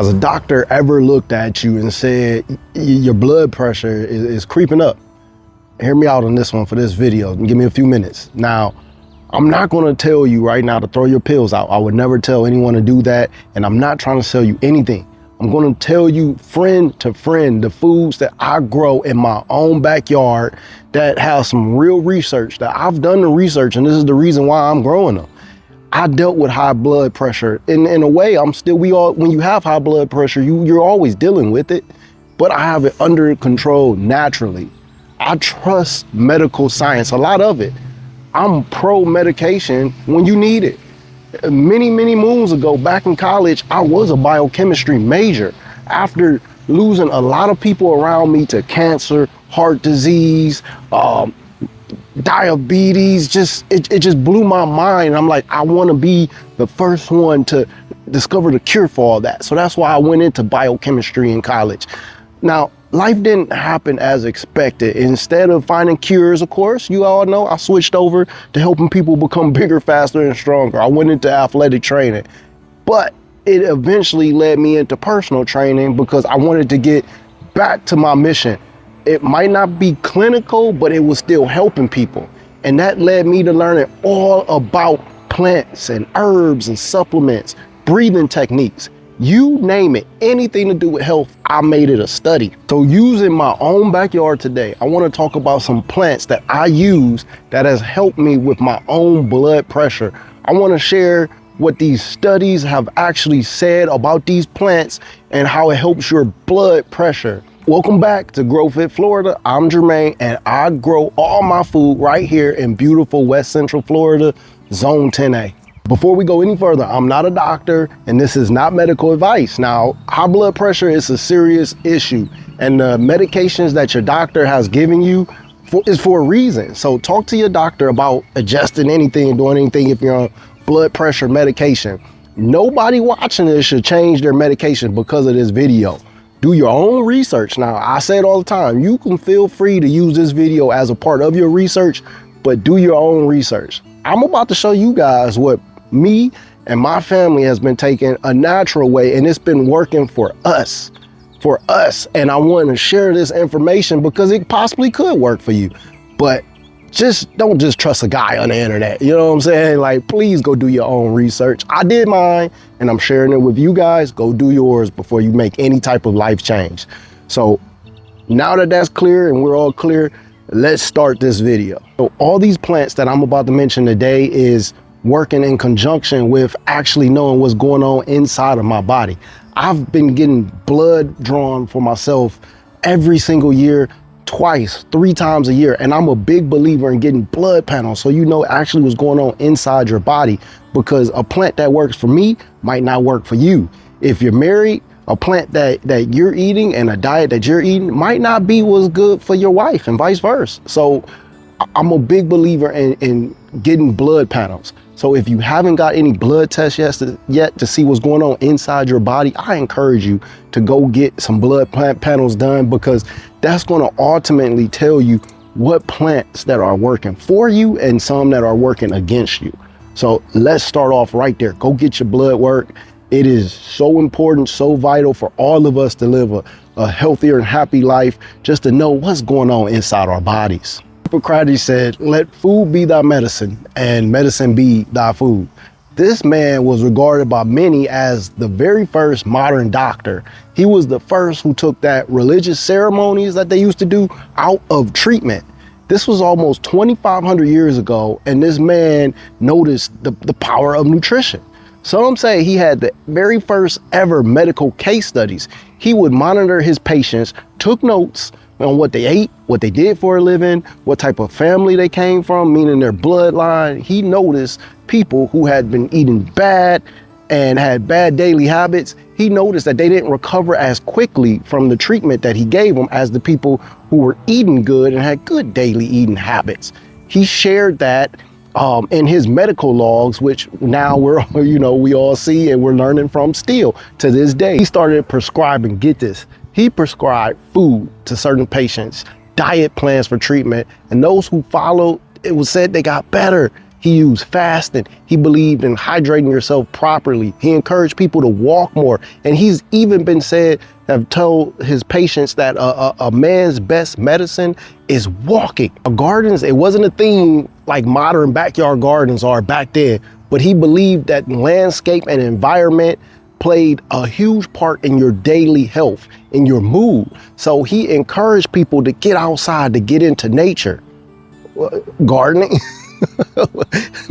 Has a doctor ever looked at you and said, your blood pressure is creeping up? Hear me out on this one for this video. Give me a few minutes. Now, I'm not gonna tell you right now to throw your pills out. I would never tell anyone to do that. And I'm not trying to sell you anything. I'm gonna tell you friend to friend, the foods that I grow in my own backyard that have some real research, that I've done the research, and this is the reason why I'm growing them. I dealt with high blood pressure. In a way, when you have high blood pressure, you're always dealing with it, but I have it under control naturally. I trust medical science, a lot of it. I'm pro medication when you need it. Many moons ago, back in college, I was a biochemistry major. After losing a lot of people around me to cancer, heart disease, diabetes, it just blew my mind. I'm like, I want to be the first one to discover the cure for all that. So that's why I went into biochemistry in college. Now, life didn't happen as expected. Instead of finding cures, of course, you all know, I switched over to helping people become bigger, faster, and stronger. I went into athletic training, but it eventually led me into personal training because I wanted to get back to my mission. It might not be clinical, but it was still helping people. And that led me to learning all about plants and herbs and supplements, breathing techniques. You name it, anything to do with health, I made it a study. So using my own backyard today, I want to talk about some plants that I use that has helped me with my own blood pressure. I want to share what these studies have actually said about these plants and how it helps your blood pressure. Welcome back to GrowFit Florida. I'm Jermaine, and I grow all my food right here in beautiful West Central Florida, Zone 10A. Before we go any further, I'm not a doctor and this is not medical advice. Now, high blood pressure is a serious issue, and the medications that your doctor has given you is for a reason. So talk to your doctor about adjusting anything and doing anything if you're on blood pressure medication. Nobody watching this should change their medication because of this video. Do your own research. Now, I say it all the time, you can feel free to use this video as a part of your research, but do your own research. I'm about to show you guys what me and my family has been taking a natural way, and it's been working for us. And I want to share this information because it possibly could work for you, but don't just trust a guy on the internet. You know what I'm saying? Like, please go do your own research. I did mine and I'm sharing it with you guys. Go do yours before you make any type of life change. So now that that's clear and we're all clear, let's start this video. So all these plants that I'm about to mention today is working in conjunction with actually knowing what's going on inside of my body. I've been getting blood drawn for myself every single year, twice, 3 times a year. And I'm a big believer in getting blood panels so you know actually what's going on inside your body, because a plant that works for me might not work for you. If you're married, a plant that you're eating and a diet that you're eating might not be what's good for your wife, and vice versa. So I'm a big believer in getting blood panels. So if you haven't got any blood tests yet to see what's going on inside your body, I encourage you to go get some blood panels done, because that's going to ultimately tell you what plants that are working for you and some that are working against you. So let's start off right there. Go get your blood work. It is so important, so vital for all of us to live a healthier and happy life, just to know what's going on inside our bodies. Hippocrates said, let food be thy medicine and medicine be thy food. This man was regarded by many as the very first modern doctor. He was the first who took that religious ceremonies that they used to do out of treatment. This was almost 2,500 years ago, and this man noticed the power of nutrition. Some say he had the very first ever medical case studies. He would monitor his patients, took notes on what they ate, what they did for a living, what type of family they came from, meaning their bloodline. He noticed people who had been eating bad and had bad daily habits. He noticed that they didn't recover as quickly from the treatment that he gave them as the people who were eating good and had good daily eating habits. He shared that in his medical logs, which now we all see and we're learning from still to this day. He started prescribing, get this, he prescribed food to certain patients, diet plans for treatment, and those who followed, it was said they got better. He used fasting. He believed in hydrating yourself properly. He encouraged people to walk more. And he's even been said, have told his patients that a man's best medicine is walking. Gardens, it wasn't a thing like modern backyard gardens are back then, but he believed that landscape and environment played a huge part in your daily health, in your mood. So he encouraged people to get outside, to get into nature. Gardening.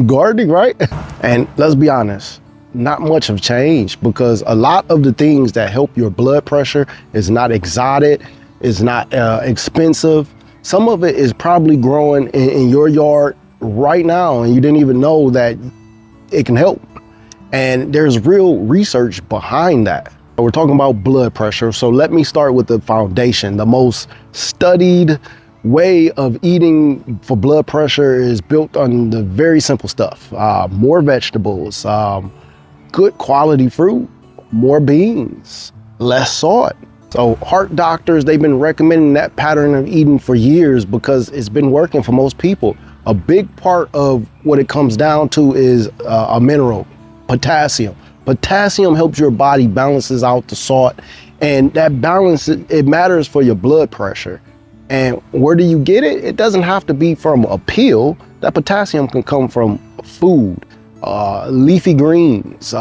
Gardening, right? And let's be honest, not much have changed, because a lot of the things that help your blood pressure is not exotic, is not expensive. Some of it is probably growing in your yard right now, and you didn't even know that it can help. And there's real research behind that. We're talking about blood pressure, so let me start with the foundation. The most studied way of eating for blood pressure is built on the very simple stuff. More vegetables, good quality fruit, more beans, less salt. So heart doctors, they've been recommending that pattern of eating for years because it's been working for most people. A big part of what it comes down to is a mineral, potassium. Potassium helps your body balances out the salt, and that balance, it matters for your blood pressure. And where do you get it? It doesn't have to be from a pill. That potassium can come from food, leafy greens,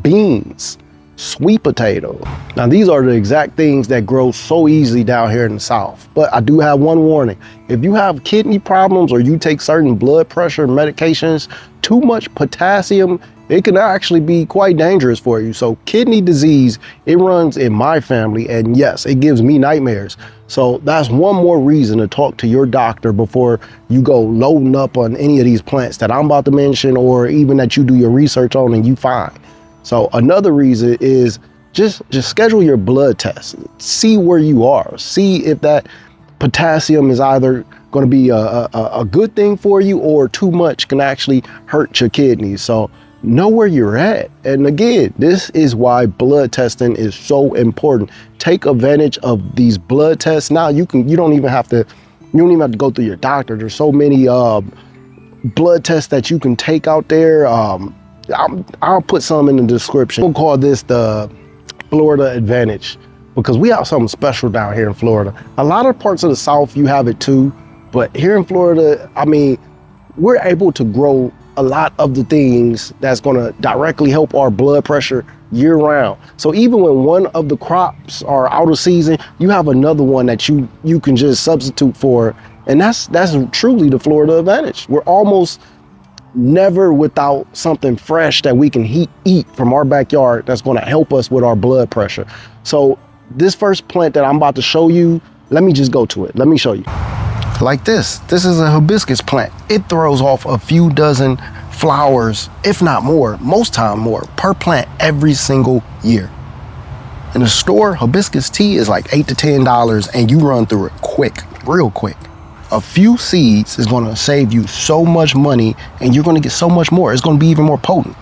beans, sweet potatoes. Now, these are the exact things that grow so easily down here in the South. But I do have one warning. If you have kidney problems or you take certain blood pressure medications, too much potassium, it can actually be quite dangerous for you. So kidney disease, it runs in my family, and yes, it gives me nightmares. So that's one more reason to talk to your doctor before you go loading up on any of these plants that I'm about to mention, or even that you do your research on and you find. So another reason is just schedule your blood test. See where you are. See if that potassium is either going to be a good thing for you, or too much can actually hurt your kidneys. So know where you're at. And again, this is why blood testing is so important. Take advantage of these blood tests. Now you don't even have to go through your doctor. There's so many blood tests that you can take out there. I'll put some in the description. We'll call this the Florida Advantage, because we have something special down here in Florida. A lot of parts of the South, you have it too, but here in Florida, I mean, we're able to grow a lot of the things that's going to directly help our blood pressure year round. So even when one of the crops are out of season, you have another one that you can just substitute for. And that's truly the Florida Advantage. We're almost never without something fresh that we can eat from our backyard that's going to help us with our blood pressure. So this first plant that I'm about to show you, let me just go to it. Let me show you. Like this is a hibiscus plant. It throws off a few dozen flowers, if not more, most time more, per plant every single year. In the store, hibiscus tea is like $8 to $10, and you run through it quick, real quick. A few seeds is going to save you so much money, and you're going to get so much more. It's going to be even more potent.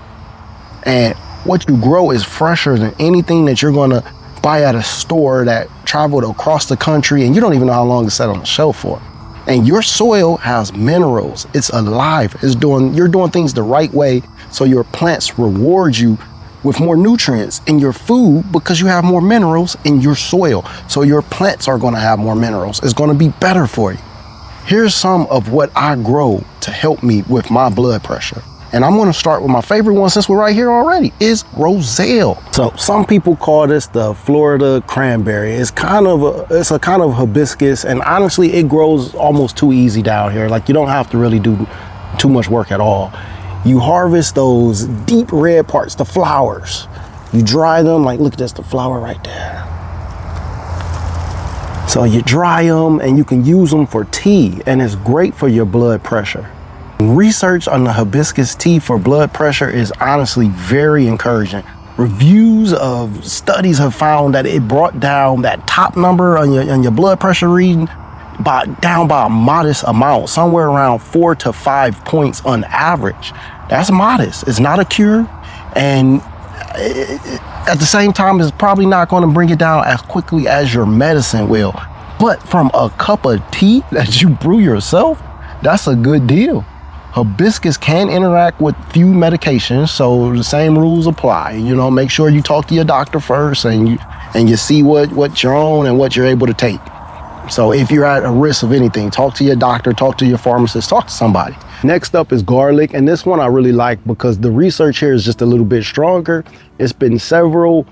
And what you grow is fresher than anything that you're going to buy at a store that traveled across the country, and you don't even know how long it's sat on the shelf for. And your soil has minerals. It's alive. You're doing things the right way, so your plants reward you with more nutrients in your food because you have more minerals in your soil. So your plants are going to have more minerals. It's going to be better for you. Here's some of what I grow to help me with my blood pressure. And I'm going to start with my favorite one, since we're right here already, is Roselle. So some people call this the Florida cranberry. It's a kind of hibiscus, and honestly, it grows almost too easy down here. Like, you don't have to really do too much work at all. You harvest those deep red parts, the flowers. You dry them, like, look at this, the flower right there. So you dry them and you can use them for tea, and it's great for your blood pressure. Research on the hibiscus tea for blood pressure is honestly very encouraging. Reviews of studies have found that it brought down that top number on your blood pressure reading down by a modest amount, somewhere around 4 to 5 points on average. That's modest. It's not a cure, and at the same time, it's probably not going to bring it down as quickly as your medicine will. But from a cup of tea that you brew yourself, that's a good deal. Hibiscus can interact with few medications, so the same rules apply. You know, make sure you talk to your doctor first and you see what you're on and what you're able to take. So if you're at a risk of anything, talk to your doctor, talk to your pharmacist, talk to somebody. Next up is garlic, and this one I really like because the research here is just a little bit stronger. It's been several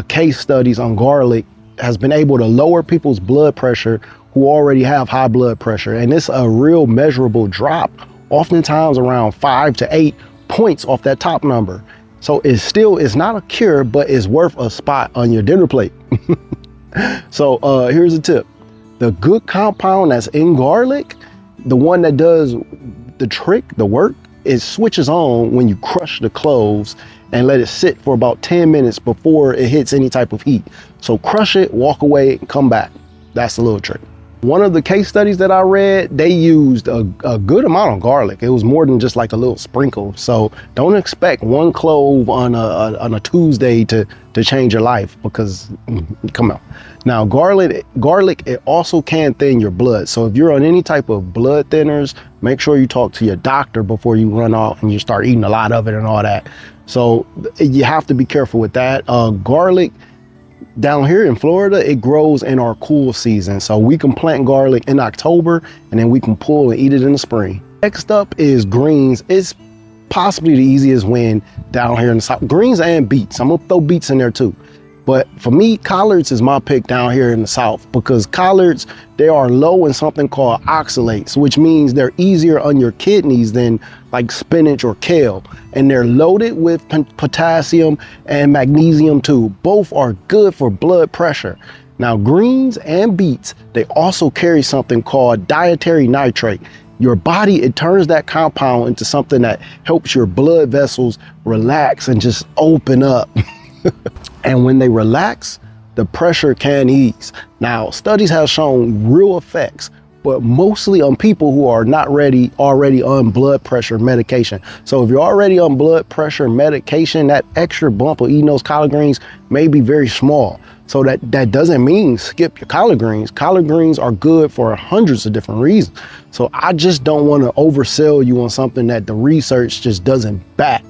case studies on garlic has been able to lower people's blood pressure who already have high blood pressure, and it's a real measurable drop, oftentimes around 5 to 8 points off that top number. So it's not a cure, but it's worth a spot on your dinner plate. So here's a tip. The good compound that's in garlic, the one that does the trick, the work, it switches on when you crush the cloves and let it sit for about 10 minutes before it hits any type of heat. So crush it, walk away, and come back. That's the little trick. One of the case studies that I read, they used a good amount of garlic. It was more than just like a little sprinkle. So don't expect one clove on a Tuesday to change your life, because come on. Now garlic, it also can thin your blood. So if you're on any type of blood thinners, make sure you talk to your doctor before you run off and you start eating a lot of it and all that. So you have to be careful with that. Garlic, down here in Florida, it grows in our cool season. So we can plant garlic in October and then we can pull and eat it in the spring. Next up is greens. It's possibly the easiest win down here in the South. Greens and beets. I'm gonna throw beets in there too. But for me, collards is my pick down here in the South, because collards, they are low in something called oxalates, which means they're easier on your kidneys than like spinach or kale. And they're loaded with potassium and magnesium too. Both are good for blood pressure. Now greens and beets, they also carry something called dietary nitrate. Your body, it turns that compound into something that helps your blood vessels relax and just open up. And when they relax, the pressure can ease. Now, studies have shown real effects, but mostly on people who are not already on blood pressure medication. So if you're already on blood pressure medication, that extra bump of eating those collard greens may be very small. So that doesn't mean skip your collard greens. Collard greens are good for hundreds of different reasons. So I just don't want to oversell you on something that the research just doesn't back.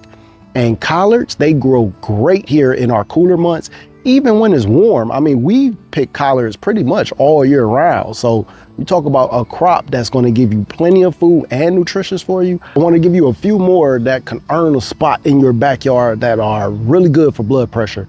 And collards, they grow great here in our cooler months, even when it's warm. I mean, we pick collards pretty much all year round. So you talk about a crop that's going to give you plenty of food and nutritious for you. I want to give you a few more that can earn a spot in your backyard that are really good for blood pressure.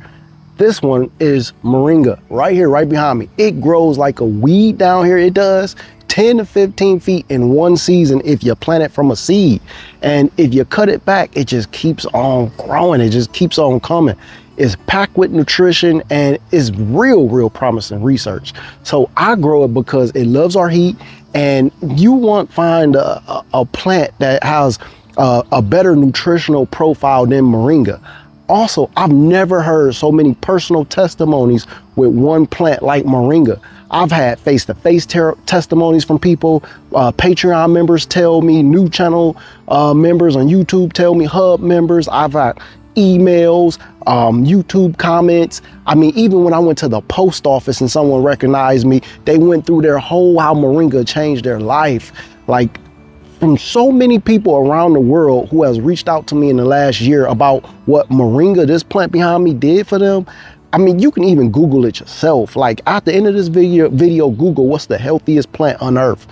This one is Moringa, right here, right behind me. It grows like a weed down here. It does 10 to 15 feet in one season if you plant it from a seed. And if you cut it back, it just keeps on growing. It just keeps on coming. It's packed with nutrition and it's real promising research. So I grow it because it loves our heat, and you want to find a plant that has a better nutritional profile than Moringa. Also, I've never heard so many personal testimonies with one plant like Moringa. I've had face-to-face testimonies from people, Patreon members tell me, new channel members on YouTube tell me, Hub members. I've had emails, YouTube comments. I mean, even when I went to the post office and someone recognized me, they went through their whole how Moringa changed their life. Like, from so many people around the world who has reached out to me in the last year about what Moringa, this plant behind me, did for them. I mean, you can even Google it yourself. Like, at the end of this video, Google what's the healthiest plant on earth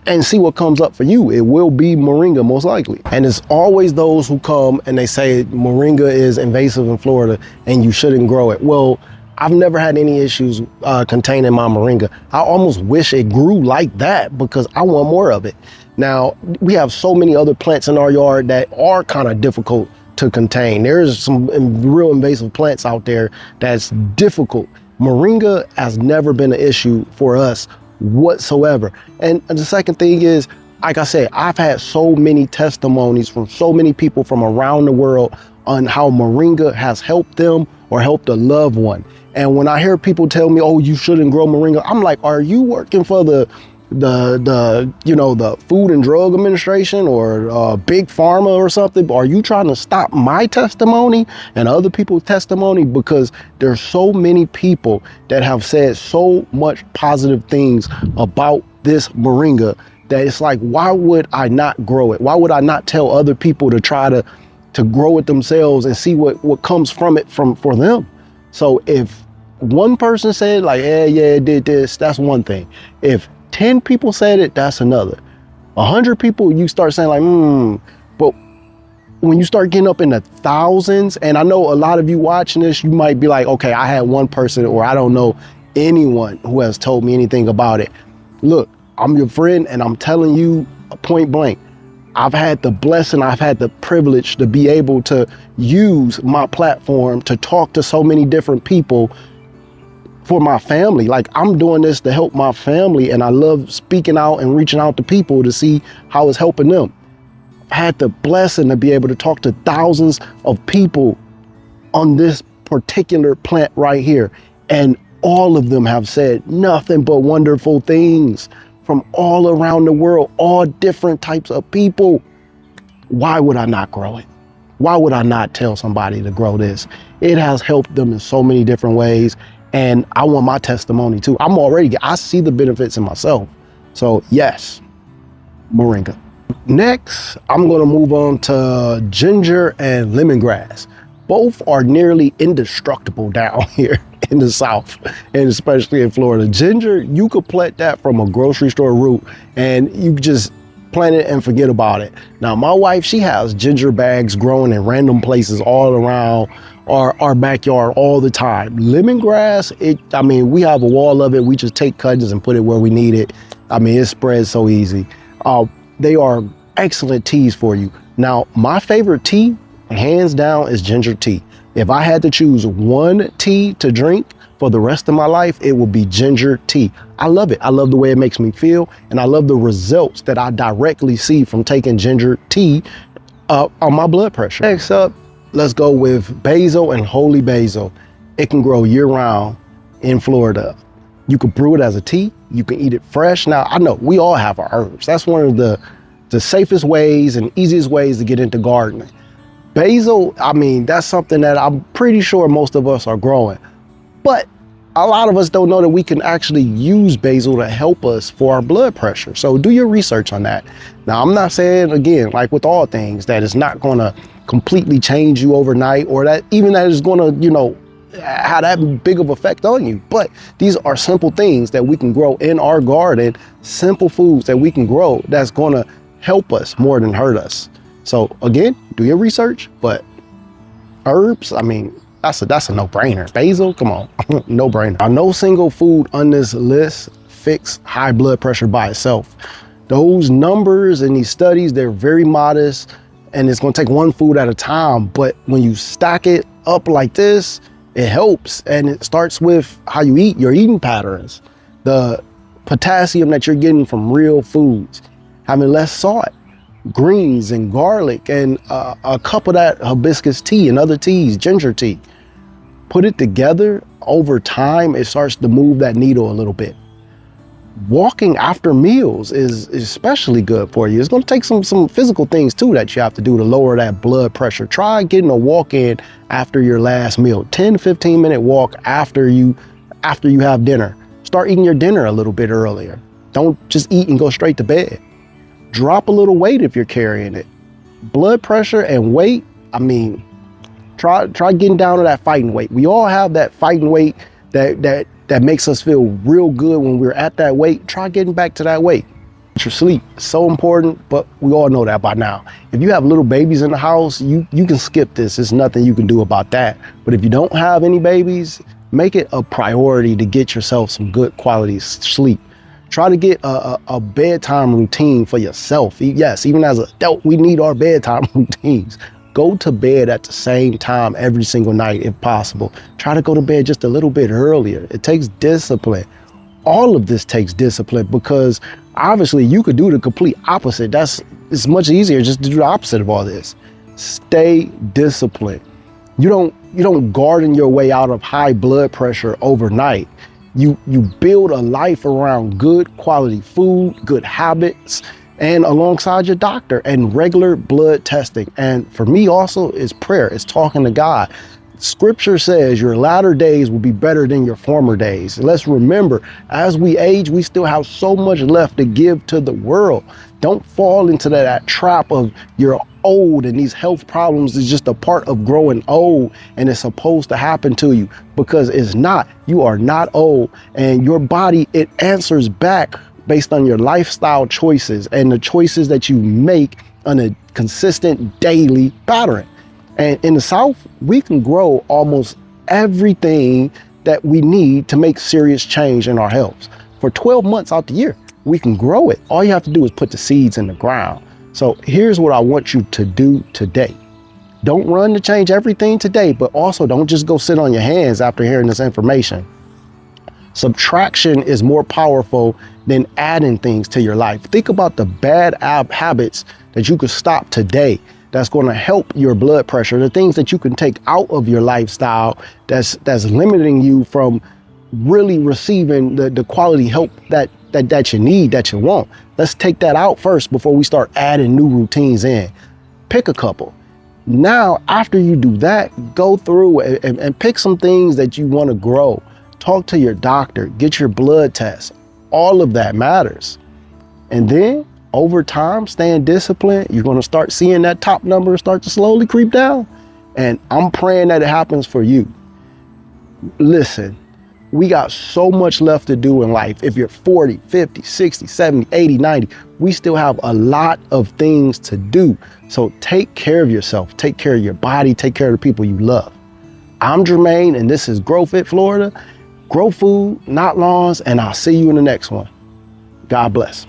and see what comes up for you. It will be Moringa, most likely. And it's always those who come and they say Moringa is invasive in Florida and you shouldn't grow it. Well, I've never had any issues containing my Moringa. I almost wish it grew like that because I want more of it. Now, we have so many other plants in our yard that are kind of difficult to contain. There's some real invasive plants out there that's difficult. Moringa has never been an issue for us whatsoever. And the second thing is, like I said, I've had so many testimonies from so many people from around the world on how Moringa has helped them or helped a loved one. And when I hear people tell me, oh, you shouldn't grow Moringa, I'm like, are you working for the Food and Drug Administration or Big Pharma or something? Are you trying to stop my testimony and other people's testimony? Because there's so many people that have said so much positive things about this Moringa that it's like, why would I not grow it? Why would I not tell other people to try to grow it themselves and see what comes from it for them? So if one person said like, yeah, it did this, that's one thing. If 10 people said it, that's another. 100 people, you start saying like, but when you start getting up in the thousands, and I know a lot of you watching this, you might be like, okay, I had one person, or I don't know anyone who has told me anything about it. Look, I'm your friend, and I'm telling you point blank, I've had the blessing, I've had the privilege to be able to use my platform to talk to so many different people for my family. Like, I'm doing this to help my family, and I love speaking out and reaching out to people to see how it's helping them. I've had the blessing to be able to talk to thousands of people on this particular plant right here, and all of them have said nothing but wonderful things from all around the world, all different types of people. Why would I not grow it? Why would I not tell somebody to grow this? It has helped them in so many different ways, and I want my testimony too. I see the benefits in myself. So yes, Moringa. Next, I'm gonna move on to ginger and lemongrass. Both are nearly indestructible down here in the South, and especially in Florida. Ginger, you could plant that from a grocery store root, and you just plant it and forget about it. Now, my wife, she has ginger bags growing in random places all around our backyard all the time. Lemongrass, we have a wall of it. We just take cuttings and put it where we need it. It spreads so easy. They are excellent teas for you. Now, my favorite tea, hands down, is ginger tea. If I had to choose one tea to drink for the rest of my life, it would be ginger tea. I love it. I love the way it makes me feel, and I love the results that I directly see from taking ginger tea on my blood pressure. Next up, let's go with basil and holy basil. It can grow year-round in Florida. You can brew it as a tea. You can eat it fresh. Now, I know we all have our herbs. That's one of the safest ways and easiest ways to get into gardening. Basil, that's something that I'm pretty sure most of us are growing, but a lot of us don't know that we can actually use basil to help us for our blood pressure. So do your research on that. Now, I'm not saying, again, like with all things, that it's not gonna completely change you overnight, or that it's gonna, have that big of effect on you. But these are simple things that we can grow in our garden, simple foods that we can grow that's gonna help us more than hurt us. So again, do your research, but herbs, that's a no-brainer. Basil, come on, no-brainer. No single food on this list fix high blood pressure by itself. Those numbers in these studies, they're very modest, and it's gonna take one food at a time. But when you stack it up like this, it helps. And it starts with how you eat, your eating patterns, the potassium that you're getting from real foods, having less salt, greens and garlic, and a cup of that hibiscus tea and other teas, ginger tea. Put it together over time, it starts to move that needle a little bit. Walking after meals is especially good for you. It's going to take some physical things too that you have to do to lower that blood pressure. Try getting a walk in after your last meal. 10-15 minute walk after you have dinner. Start eating your dinner a little bit earlier. Don't just eat and go straight to bed. Drop a little weight if you're carrying it. Blood pressure and weight, try getting down to that fighting weight. We all have that fighting weight that makes us feel real good when we're at that weight. Try getting back to that weight. Your sleep is so important, but we all know that by now. If you have little babies in the house, you can skip this. There's nothing you can do about that. But if you don't have any babies, make it a priority to get yourself some good quality sleep. Try to get a bedtime routine for yourself. Yes, even as an adult, we need our bedtime routines. Go to bed at the same time every single night if possible. Try to go to bed just a little bit earlier. It takes discipline. All of this takes discipline, because obviously you could do the complete opposite. It's much easier just to do the opposite of all this. Stay disciplined. You don't garden your way out of high blood pressure overnight. You build a life around good quality food, good habits, and alongside your doctor, and regular blood testing. And for me also is prayer. It's talking to God. Scripture says your latter days will be better than your former days. Let's remember, as we age, we still have so much left to give to the world. Don't fall into that trap of you're old and these health problems is just a part of growing old and it's supposed to happen to you, because it's not. You are not old, and your body, it answers back based on your lifestyle choices and the choices that you make on a consistent daily pattern. And in the South, we can grow almost everything that we need to make serious change in our health. For 12 months out the year, we can grow it. All you have to do is put the seeds in the ground. So here's what I want you to do today. Don't run to change everything today, but also don't just go sit on your hands after hearing this information. Subtraction is more powerful than adding things to your life. Think about the bad habits that you could stop today that's going to help your blood pressure, the things that you can take out of your lifestyle that's limiting you from really receiving the quality help that you need, that you want. Let's take that out first before we start adding new routines in. Pick a couple. Now, after you do that, go through and pick some things that you want to grow. Talk to your doctor, get your blood test. All of that matters. And then over time, staying disciplined, you're going to start seeing that top number start to slowly creep down. And I'm praying that it happens for you. Listen, we got so much left to do in life. If you're 40, 50, 60, 70, 80, 90, we still have a lot of things to do. So take care of yourself, take care of your body, take care of the people you love. I'm Jermaine, and this is GrowFit Florida. Grow food, not lawns, and I'll see you in the next one. God bless.